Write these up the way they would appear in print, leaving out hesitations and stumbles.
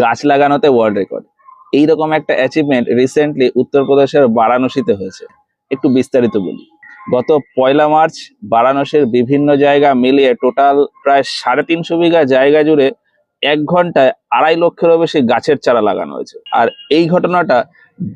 গাছ লাগানোতে world record. এইরকম একটা অ্যাচিভমেন্ট রিসেন্টলি উত্তরপ্রদেশের বারাণসীতে হয়েছে। একটু বিস্তারিত বলি। গত 1 মার্চ বারাণসীর বিভিন্ন জায়গা মিলিয়ে টোটাল প্রায় 350 বিঘা জায়গা জুড়ে 1 ঘন্টায় 2.5 লক্ষেরও বেশি গাছের চারা লাগানো হয়েছে। আর এই ঘটনাটা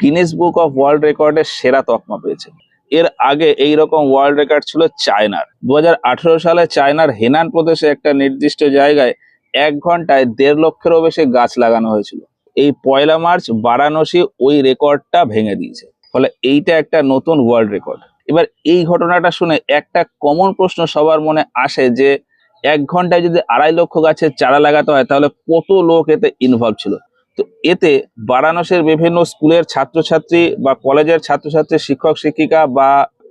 গিনেস বুক অফ ওয়ার্ল্ড রেকর্ডের সেরা তকমা পেয়েছে। এর আগে এই রকম ওয়ার্ল্ড রেকর্ড ছিল চায়নার। 2018 সালে চায়নার হেনান প্রদেশে একটা নির্দিষ্ট জায়গায় 1 ঘন্টায় 1.5 লক্ষেরও বেশি গাছ লাগানো হয়েছিল। এই 1 মার্চ বারাণসী ওই রেকর্ডটা ভেঙে দিয়েছে। ফলে এইটা একটা নতুন ওয়ার্ল্ড রেকর্ড। এবার এই ঘটনাটা শুনে একটা কমন প্রশ্ন সবার মনে আসে যে 1 ঘন্টায় যদি 2.5 লক্ষ গাছের চারা লাগাতে হয় তাহলে কত লোক এতে ইনভলভ ছিল। তো এতে বারাণসীর বিভিন্ন স্কুলের ছাত্রছাত্রী বা কলেজের ছাত্রছাত্রী, শিক্ষক শিক্ষিকা বা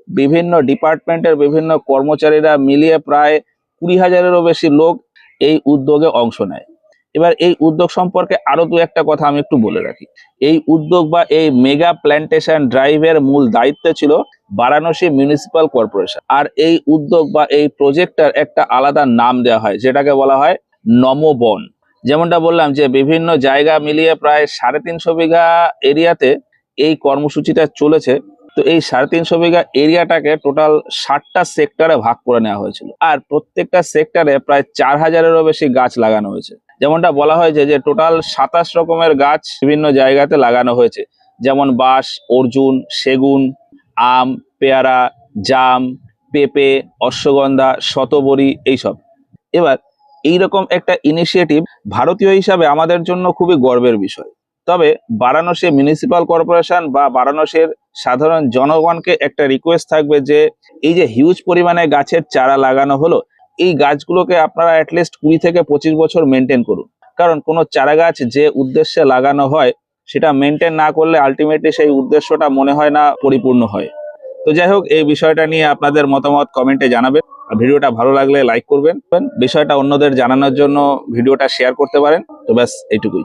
বিভিন্ন ডিপার্টমেন্টের বিভিন্ন কর্মচারীরা মিলিয়ে প্রায় 20,000-এরও বেশি লোক এই উদ্যোগে অংশ নেয়। এবার এই উদ্যোগ সম্পর্কে আরো দু একটা কথা আমি একটু বলে রাখি। এই উদ্যোগ বা এই মেগা প্ল্যান্টেশন ড্রাইভের মূল দায়িত্ব ছিল বারাণসী মিউনিসিপাল কর্পোরেশন। আর এই উদ্যোগ বা এই প্রজেক্টটার একটা আলাদা নাম দেওয়া হয়, যেটাকে বলা হয় নমবন। যেমনটা বললাম যে বিভিন্ন জায়গা মিলিয়ে প্রায় 350 বিঘা এরিয়াতে এই কর্মসূচিটা চলেছে। তো এই 350 বিঘা এরিয়াটাকে টোটাল 60টা সেক্টরে ভাগ করে নেওয়া হয়েছিল। আর প্রত্যেকটা সেক্টরে প্রায় 4,000-এরও বেশি গাছ লাগানো হয়েছে। যেমনটা বলা হয়েছে যে টোটাল 27 রকমের গাছ বিভিন্ন জায়গাতে লাগানো হয়েছে, যেমন বাঁশ, অর্জুন, সেগুন, আম, পেয়ারা, জাম, পেঁপে, অশ্বগন্ধা, শতবরী, এইসব। এবার এইরকম একটা ইনিশিয়েটিভ ভারতীয় হিসাবে আমাদের জন্য খুবই গর্বের বিষয়। তবে বারাণসী মিউনিসিপাল কর্পোরেশন বা বারাণসীর সাধারণ জনগণকে একটা রিকোয়েস্ট থাকবে যে এই যে হিউজ পরিমাণে গাছের চারা লাগানো হলো, এই গাছগুলোকে আপনারা অ্যাটলিস্ট 20 থেকে 25 বছর মেনটেন করুন। কারণ কোনো চারা গাছ যে উদ্দেশ্যে লাগানো হয় সেটা মেনটেন না করলে আলটিমেটলি সেই উদ্দেশ্যটা মনে হয় না পরিপূর্ণ হয়। তো যাই হোক, এই বিষয়টা নিয়ে আপনাদের মতামত কমেন্টে জানাবেন। আর ভিডিওটা ভালো লাগলে লাইক করবেন। বিষয়টা অন্যদের জানানোর জন্য ভিডিওটা শেয়ার করতে পারেন। তো ব্যাস এইটুকুই।